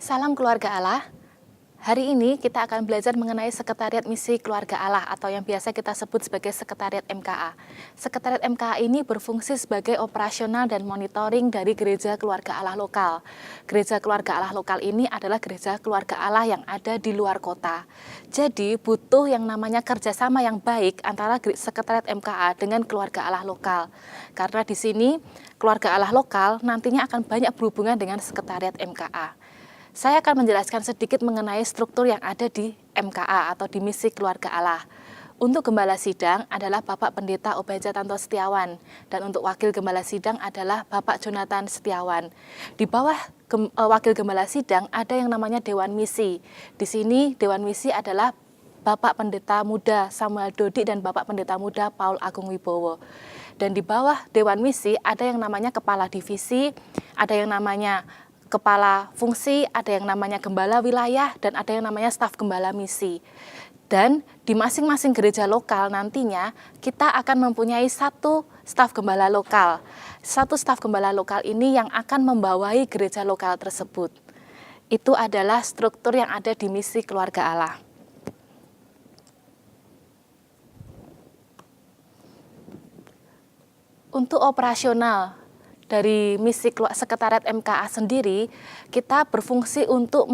Salam keluarga Allah. Hari ini kita akan belajar mengenai Sekretariat Misi Keluarga Allah atau yang biasa kita sebut sebagai Sekretariat MKA. Sekretariat MKA ini berfungsi sebagai operasional dan monitoring dari Gereja Keluarga Allah lokal. Gereja Keluarga Allah lokal ini adalah Gereja Keluarga Allah yang ada di luar kota. Jadi butuh yang namanya kerjasama yang baik antara Sekretariat MKA dengan Keluarga Allah lokal. Karena di sini Keluarga Allah lokal nantinya akan banyak berhubungan dengan Sekretariat MKA. Saya akan menjelaskan sedikit mengenai struktur yang ada di MKA atau di Misi Keluarga Allah. Untuk Gembala Sidang adalah Bapak Pendeta Obaja Tanto Setiawan, dan untuk Wakil Gembala Sidang adalah Bapak Jonathan Setiawan. Di bawah Wakil Gembala Sidang ada yang namanya Dewan Misi. Di sini Dewan Misi adalah Bapak Pendeta Muda Samuel Dodi dan Bapak Pendeta Muda Paul Agung Wibowo. Dan di bawah Dewan Misi ada yang namanya Kepala Divisi, ada yang namanya Kepala Fungsi, ada yang namanya Gembala Wilayah, dan ada yang namanya Staf Gembala Misi. Dan di masing-masing gereja lokal nantinya kita akan mempunyai satu staf gembala lokal. Satu staf gembala lokal ini yang akan membawahi gereja lokal tersebut. Itu adalah struktur yang ada di Misi Keluarga Allah. Untuk operasional dari Misi Sekretariat MKA sendiri, kita berfungsi untuk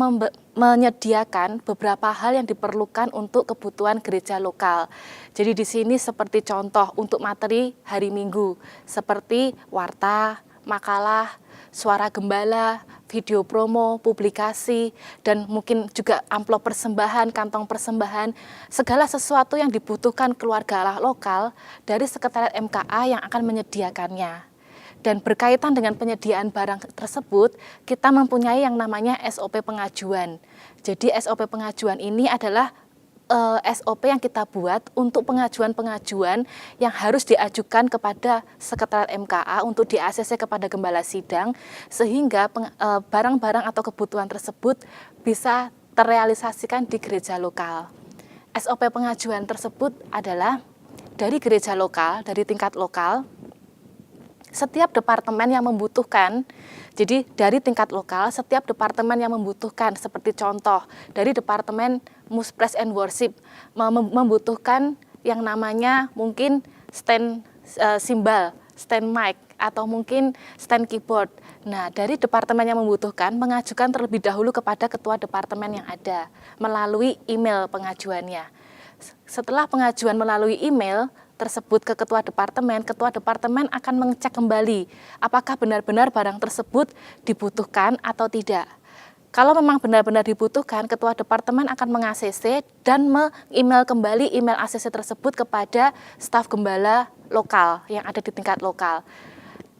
menyediakan beberapa hal yang diperlukan untuk kebutuhan gereja lokal. Jadi di sini seperti contoh untuk materi hari Minggu, seperti warta, makalah, suara gembala, video promo, publikasi, dan mungkin juga amplop persembahan, kantong persembahan, segala sesuatu yang dibutuhkan keluarga Allah lokal dari Sekretariat MKA yang akan menyediakannya. Dan berkaitan dengan penyediaan barang tersebut, kita mempunyai yang namanya SOP pengajuan. Jadi SOP pengajuan ini adalah SOP yang kita buat untuk pengajuan-pengajuan yang harus diajukan kepada Sekretariat MKA untuk di-ACC kepada Gembala Sidang, sehingga barang-barang atau kebutuhan tersebut bisa terrealisasikan di gereja lokal. SOP pengajuan tersebut adalah dari gereja lokal, dari tingkat lokal. Setiap departemen yang membutuhkan, jadi dari tingkat lokal, setiap departemen yang membutuhkan, seperti contoh, dari Departemen Muspres and Worship, membutuhkan yang namanya mungkin stand simbal, stand mic, atau mungkin stand keyboard. Nah, dari departemen yang membutuhkan, mengajukan terlebih dahulu kepada ketua departemen yang ada, melalui email pengajuannya. Setelah pengajuan melalui email tersebut ke ketua departemen akan mengecek kembali apakah benar-benar barang tersebut dibutuhkan atau tidak. Kalau memang benar-benar dibutuhkan, ketua departemen akan meng-ACC dan me-email kembali email ACC tersebut kepada staf gembala lokal yang ada di tingkat lokal.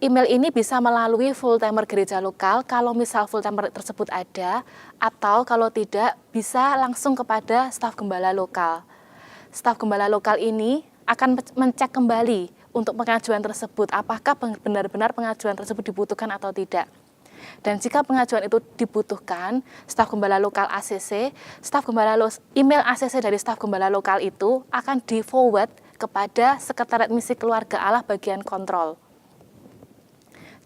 Email ini bisa melalui full-timer gereja lokal kalau misal full-timer tersebut ada, atau kalau tidak bisa langsung kepada staf gembala lokal. Staf gembala lokal ini akan mencek kembali untuk pengajuan tersebut, apakah benar-benar pengajuan tersebut dibutuhkan atau tidak. Dan jika pengajuan itu dibutuhkan, staf gembala lokal ACC, email ACC dari staf gembala lokal itu akan di-forward kepada Sekretariat Misi Keluarga Allah bagian kontrol.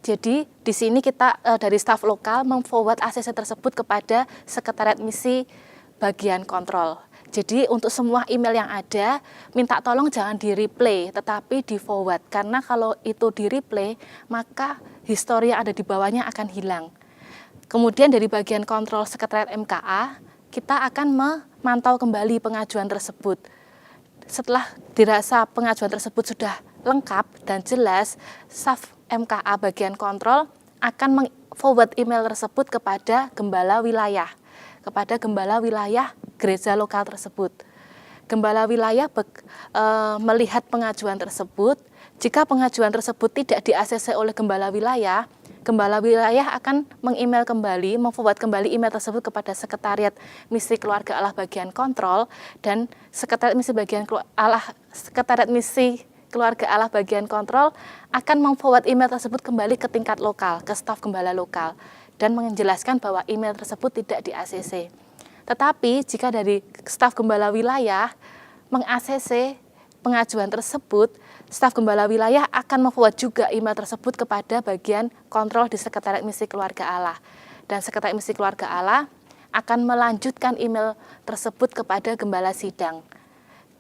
Jadi di sini kita dari staf lokal mem-forward ACC tersebut kepada Sekretariat Misi bagian kontrol. Jadi untuk semua email yang ada, minta tolong jangan di-replay, tetapi di-forward. Karena kalau itu di-replay, maka histori yang ada di bawahnya akan hilang. Kemudian dari bagian kontrol Sekretariat MKA, kita akan memantau kembali pengajuan tersebut. Setelah dirasa pengajuan tersebut sudah lengkap dan jelas, staf MKA bagian kontrol akan meng-forward email tersebut kepada Gembala Wilayah, gereja lokal tersebut. Gembala wilayah melihat pengajuan tersebut. Jika pengajuan tersebut tidak di-ACC oleh Gembala wilayah akan meng-email kembali, mem-forward kembali email tersebut kepada Sekretariat Misi Keluarga Allah bagian kontrol, dan Sekretariat Misi Keluarga Allah bagian kontrol akan mem-forward email tersebut kembali ke tingkat lokal, ke staf gembala lokal, dan menjelaskan bahwa email tersebut tidak di-ACC. Tetapi jika dari staf gembala wilayah meng-ACC pengajuan tersebut, staf gembala wilayah akan memforward juga email tersebut kepada bagian kontrol di Sekretariat Misi Keluarga Allah. dan Sekretariat Misi Keluarga Allah akan melanjutkan email tersebut kepada Gembala Sidang.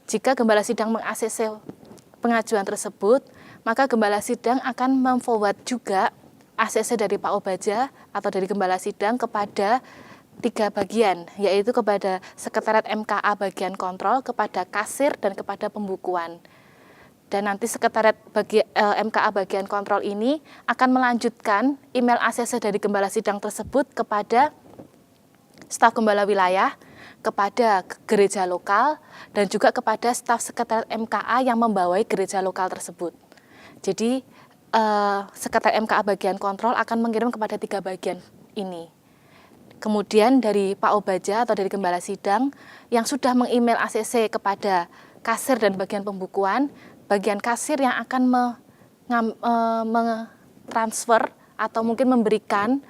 Jika Gembala Sidang meng-ACC pengajuan tersebut, maka Gembala Sidang akan memforward juga ACC dari Pak Obaja atau dari Gembala Sidang kepada 3 bagian, yaitu kepada Sekretariat MKA bagian kontrol, kepada kasir, dan kepada pembukuan. Dan nanti Sekretariat MKA bagian kontrol ini akan melanjutkan email ACC dari Gembala Sidang tersebut kepada staf Gembala Wilayah, kepada gereja lokal, dan juga kepada staf Sekretariat MKA yang membawai gereja lokal tersebut. Jadi Sekretariat MKA bagian kontrol akan mengirim kepada 3 bagian ini. Kemudian dari Pak Obaja atau dari Gembala Sidang yang sudah meng-email ACC kepada kasir dan bagian pembukuan, bagian kasir yang akan mentransfer atau mungkin memberikan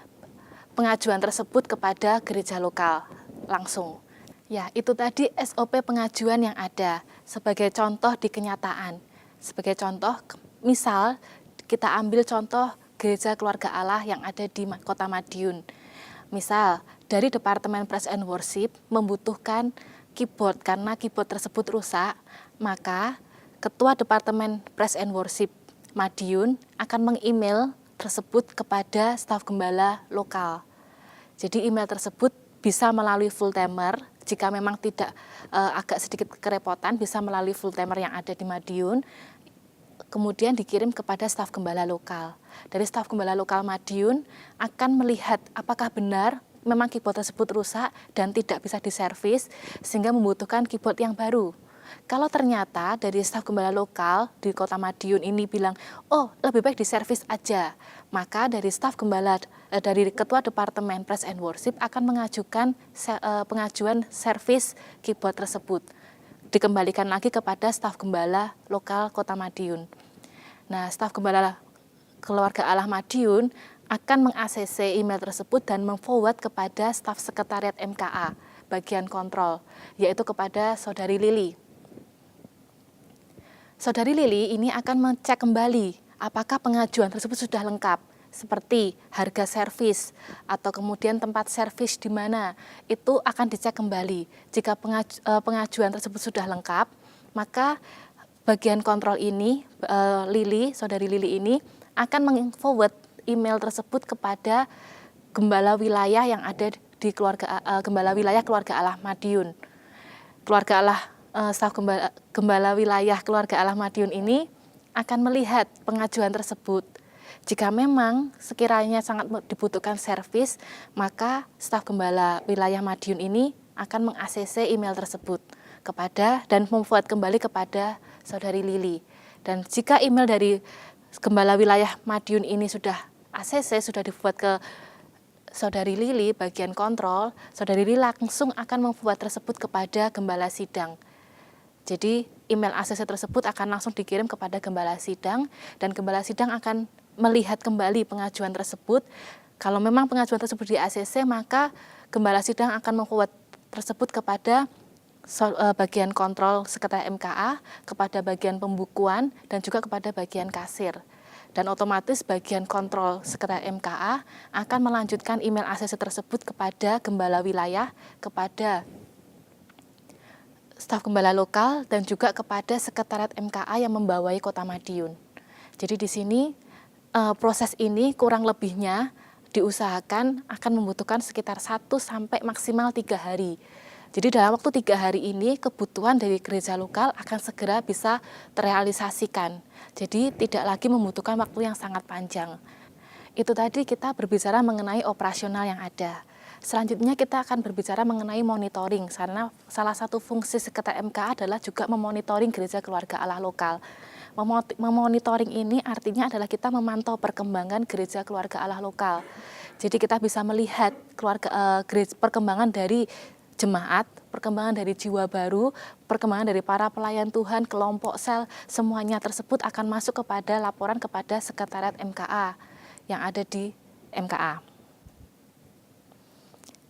pengajuan tersebut kepada gereja lokal langsung. Ya, itu tadi SOP pengajuan yang ada sebagai contoh di kenyataan. Sebagai contoh, misal kita ambil contoh Gereja Keluarga Allah yang ada di Kota Madiun. Misal, dari Departemen Praise and Worship membutuhkan keyboard karena keyboard tersebut rusak, maka Ketua Departemen Praise and Worship Madiun akan meng-email tersebut kepada staf gembala lokal. Jadi email tersebut bisa melalui full timer, jika memang tidak agak sedikit kerepotan bisa melalui full timer yang ada di Madiun, kemudian dikirim kepada staf gembala lokal. Dari staf gembala lokal Madiun akan melihat apakah benar memang keyboard tersebut rusak dan tidak bisa diservis sehingga membutuhkan keyboard yang baru. Kalau ternyata dari staf gembala lokal di Kota Madiun ini bilang, oh lebih baik diservis aja, maka dari staf gembala, dari Ketua Departemen Praise and Worship akan mengajukan pengajuan servis keyboard tersebut. Dikembalikan lagi kepada staf gembala lokal Kota Madiun. Nah, staf gembala Keluarga Allah Madiun akan meng-ACC email tersebut dan memforward kepada staf Sekretariat MKA bagian kontrol, yaitu kepada Saudari Lili. Saudari Lili ini akan mengecek kembali apakah pengajuan tersebut sudah lengkap, seperti harga servis atau kemudian tempat servis di mana, itu akan dicek kembali. Jika pengajuan tersebut sudah lengkap, maka bagian kontrol ini, Saudari Lili ini akan meng-forward email tersebut kepada Gembala Wilayah yang ada di Gembala Wilayah Keluarga Allah Madiun. Keluarga Allah staf Gembala Wilayah Keluarga Allah Madiun ini akan melihat pengajuan tersebut. Jika memang sekiranya sangat dibutuhkan servis, maka staf Gembala Wilayah Madiun ini akan meng-ACC email tersebut kepada dan memforward kembali kepada Saudari Lili. Dan jika email dari Gembala Wilayah Madiun ini sudah ACC, sudah diforward ke Saudari Lili bagian kontrol, Saudari Lili langsung akan memforward tersebut kepada Gembala Sidang. Jadi email ACC tersebut akan langsung dikirim kepada Gembala Sidang dan Gembala Sidang akan melihat kembali pengajuan tersebut. Kalau memang pengajuan tersebut di ACC, maka Gembala Sidang akan memforward tersebut kepada bagian kontrol Sekretariat MKA, kepada bagian pembukuan dan juga kepada bagian kasir. Dan otomatis bagian kontrol Sekretariat MKA akan melanjutkan email ACC tersebut kepada Gembala Wilayah, kepada staf gembala lokal dan juga kepada Sekretariat MKA yang membawai Kota Madiun. Jadi di sini proses ini kurang lebihnya diusahakan akan membutuhkan sekitar 1 sampai maksimal 3 hari. Jadi dalam waktu 3 hari ini kebutuhan dari gereja lokal akan segera bisa terrealisasikan. Jadi tidak lagi membutuhkan waktu yang sangat panjang. Itu tadi kita berbicara mengenai operasional yang ada. Selanjutnya kita akan berbicara mengenai monitoring, karena salah satu fungsi Sekretariat MKA adalah juga memonitoring gereja keluarga Allah lokal. Memonitoring ini artinya adalah kita memantau perkembangan gereja keluarga Allah lokal. Jadi kita bisa melihat perkembangan dari jemaat, perkembangan dari jiwa baru, perkembangan dari para pelayan Tuhan, kelompok sel, semuanya tersebut akan masuk kepada laporan kepada Sekretariat MKA yang ada di MKA.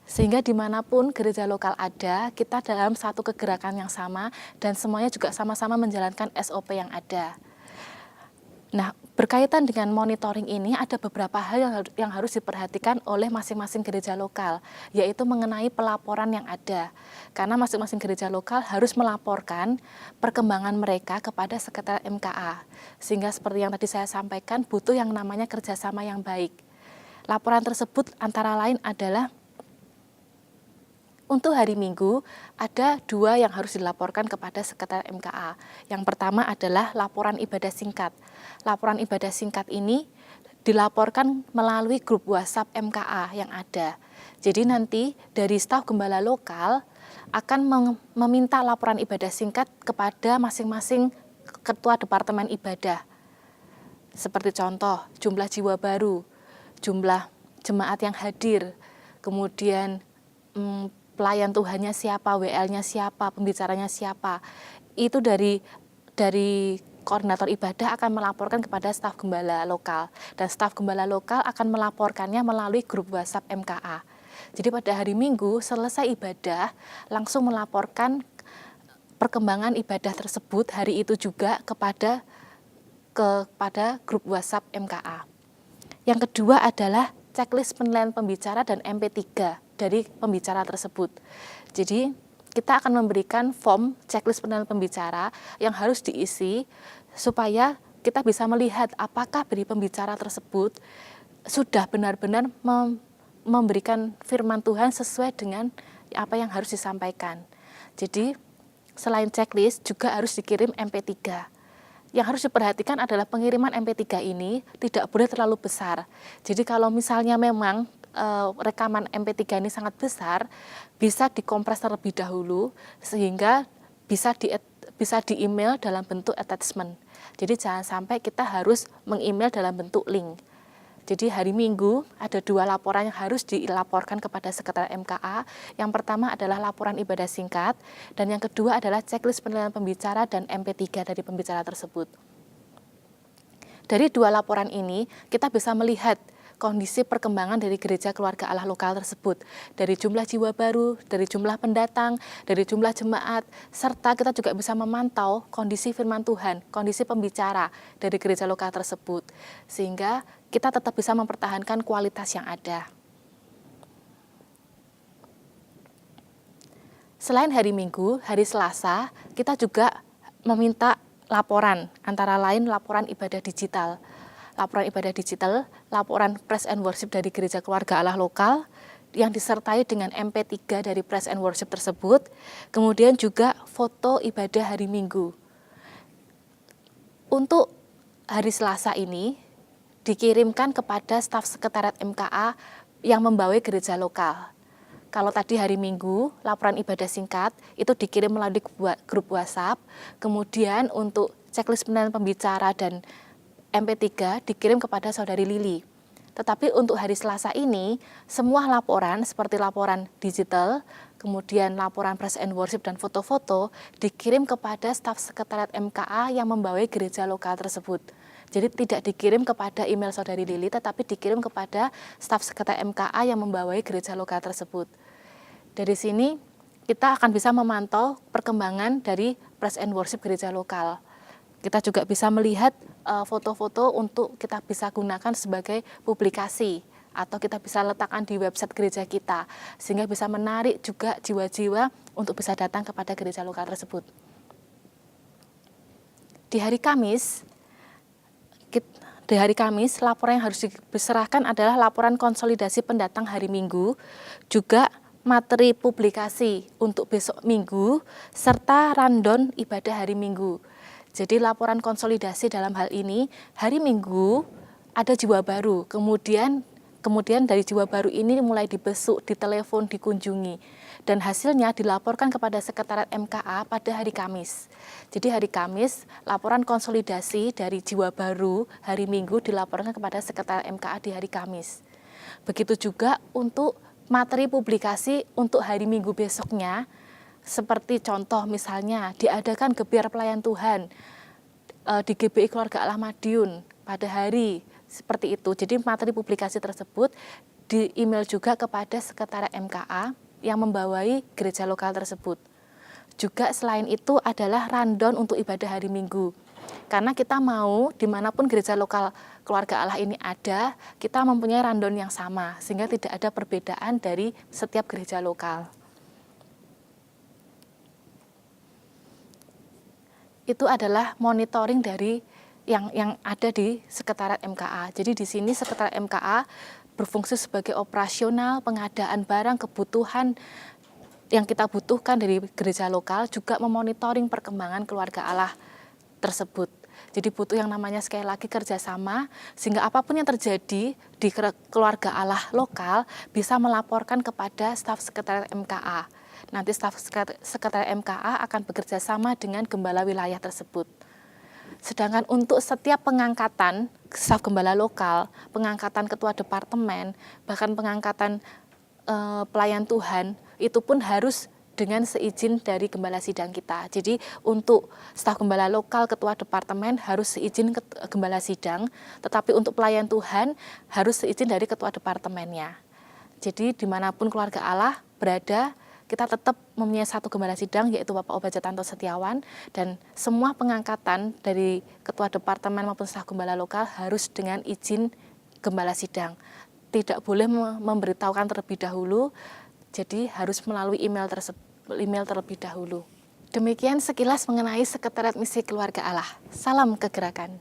Sehingga dimanapun gereja lokal ada, kita dalam satu kegerakan yang sama dan semuanya juga sama-sama menjalankan SOP yang ada. Nah, berkaitan dengan monitoring ini ada beberapa hal yang harus diperhatikan oleh masing-masing gereja lokal, yaitu mengenai pelaporan yang ada. Karena masing-masing gereja lokal harus melaporkan perkembangan mereka kepada Sekretariat MKA. Sehingga seperti yang tadi saya sampaikan, butuh yang namanya kerjasama yang baik. Laporan tersebut antara lain adalah untuk hari Minggu, ada 2 yang harus dilaporkan kepada Sekretariat MKA. Yang pertama adalah laporan ibadah singkat. Laporan ibadah singkat ini dilaporkan melalui grup WhatsApp MKA yang ada. Jadi nanti dari staf gembala lokal akan meminta laporan ibadah singkat kepada masing-masing ketua departemen ibadah. Seperti contoh, jumlah jiwa baru, jumlah jemaat yang hadir, kemudian pelayan Tuhannya siapa, WL-nya siapa, pembicaranya siapa. Itu dari koordinator ibadah akan melaporkan kepada staf gembala lokal. Dan staf gembala lokal akan melaporkannya melalui grup WhatsApp MKA. Jadi pada hari Minggu selesai ibadah, langsung melaporkan perkembangan ibadah tersebut hari itu juga kepada grup WhatsApp MKA. Yang kedua adalah checklist penilaian pembicara dan MP3 dari pembicara tersebut. Jadi kita akan memberikan form checklist penilaian pembicara yang harus diisi supaya kita bisa melihat apakah dari pembicara tersebut sudah benar-benar memberikan firman Tuhan sesuai dengan apa yang harus disampaikan. Jadi selain checklist juga harus dikirim MP3. Yang harus diperhatikan adalah pengiriman MP3 ini tidak boleh terlalu besar. Jadi kalau misalnya memang rekaman MP3 ini sangat besar, bisa dikompres terlebih dahulu sehingga bisa di email dalam bentuk attachment. Jadi jangan sampai kita harus meng-email dalam bentuk link. Jadi hari Minggu ada 2 laporan yang harus dilaporkan kepada Sekretariat MKA. Yang pertama adalah laporan ibadah singkat, dan yang kedua adalah checklist penilaian pembicara dan MP3 dari pembicara tersebut. Dari 2 laporan ini, kita bisa melihat kondisi perkembangan dari gereja keluarga Allah lokal tersebut, dari jumlah jiwa baru, dari jumlah pendatang, dari jumlah jemaat, serta kita juga bisa memantau kondisi firman Tuhan, kondisi pembicara dari gereja lokal tersebut, sehingga kita tetap bisa mempertahankan kualitas yang ada. Selain hari Minggu, hari Selasa, kita juga meminta laporan, antara lain laporan ibadah digital. Laporan ibadah digital, laporan praise and worship dari gereja keluarga Allah lokal, yang disertai dengan MP3 dari praise and worship tersebut, kemudian juga foto ibadah hari Minggu. Untuk hari Selasa ini, dikirimkan kepada staf sekretariat MKA yang membawai gereja lokal. Kalau tadi hari Minggu, laporan ibadah singkat, itu dikirim melalui grup WhatsApp, kemudian untuk checklist penilaian pembicara dan MP3 dikirim kepada saudari Lili. Tetapi untuk hari Selasa ini, semua laporan seperti laporan digital, kemudian laporan praise and worship dan foto-foto dikirim kepada staf sekretariat MKA yang membawai gereja lokal tersebut. Jadi tidak dikirim kepada email saudari Lili, tetapi dikirim kepada staf sekretariat MKA yang membawai gereja lokal tersebut. Dari sini kita akan bisa memantau perkembangan dari praise and worship gereja lokal. Kita juga bisa melihat foto-foto untuk kita bisa gunakan sebagai publikasi atau kita bisa letakkan di website gereja kita sehingga bisa menarik juga jiwa-jiwa untuk bisa datang kepada gereja lokal tersebut. Di hari Kamis, laporan yang harus diserahkan adalah laporan konsolidasi pendatang hari Minggu, juga materi publikasi untuk besok Minggu, serta rundown ibadah hari Minggu. Jadi laporan konsolidasi dalam hal ini, hari Minggu ada jiwa baru, kemudian dari jiwa baru ini mulai dibesuk, ditelepon, dikunjungi. Dan hasilnya dilaporkan kepada Sekretariat MKA pada hari Kamis. Jadi hari Kamis, laporan konsolidasi dari jiwa baru hari Minggu dilaporkan kepada Sekretariat MKA di hari Kamis. Begitu juga untuk materi publikasi untuk hari Minggu besoknya, seperti contoh misalnya diadakan gebiar pelayan Tuhan di GBI Keluarga Allah Madiun pada hari seperti itu. Jadi materi publikasi tersebut di email juga kepada Sekretariat MKA yang membawai gereja lokal tersebut. Juga selain itu adalah rundown untuk ibadah hari Minggu. Karena kita mau dimanapun gereja lokal Keluarga Allah ini ada, kita mempunyai rundown yang sama, sehingga tidak ada perbedaan dari setiap gereja lokal. Itu adalah monitoring dari yang ada di Sekretariat MKA. Jadi di sini Sekretariat MKA berfungsi sebagai operasional, pengadaan barang, kebutuhan yang kita butuhkan dari gereja lokal, juga memonitoring perkembangan keluarga Allah tersebut. Jadi butuh yang namanya sekali lagi kerjasama, sehingga apapun yang terjadi di keluarga Allah lokal bisa melaporkan kepada staf Sekretariat MKA. Nanti staf Sekretariat MKA akan bekerja sama dengan gembala wilayah tersebut. Sedangkan untuk setiap pengangkatan staf gembala lokal, pengangkatan ketua departemen, bahkan pengangkatan pelayan Tuhan, itu pun harus dengan seizin dari gembala sidang kita. Jadi untuk staf gembala lokal, ketua departemen harus seizin gembala sidang, tetapi untuk pelayan Tuhan harus seizin dari ketua departemennya. Jadi dimanapun keluarga Allah berada, kita tetap mempunyai satu gembala sidang, yaitu Bapak Obadja Tanto Setiawan, dan semua pengangkatan dari ketua departemen maupun staf gembala lokal harus dengan izin gembala sidang. Tidak boleh memberitahukan terlebih dahulu, jadi harus melalui email terlebih dahulu. Demikian sekilas mengenai Sekretariat Misi Keluarga Allah. Salam Kegerakan.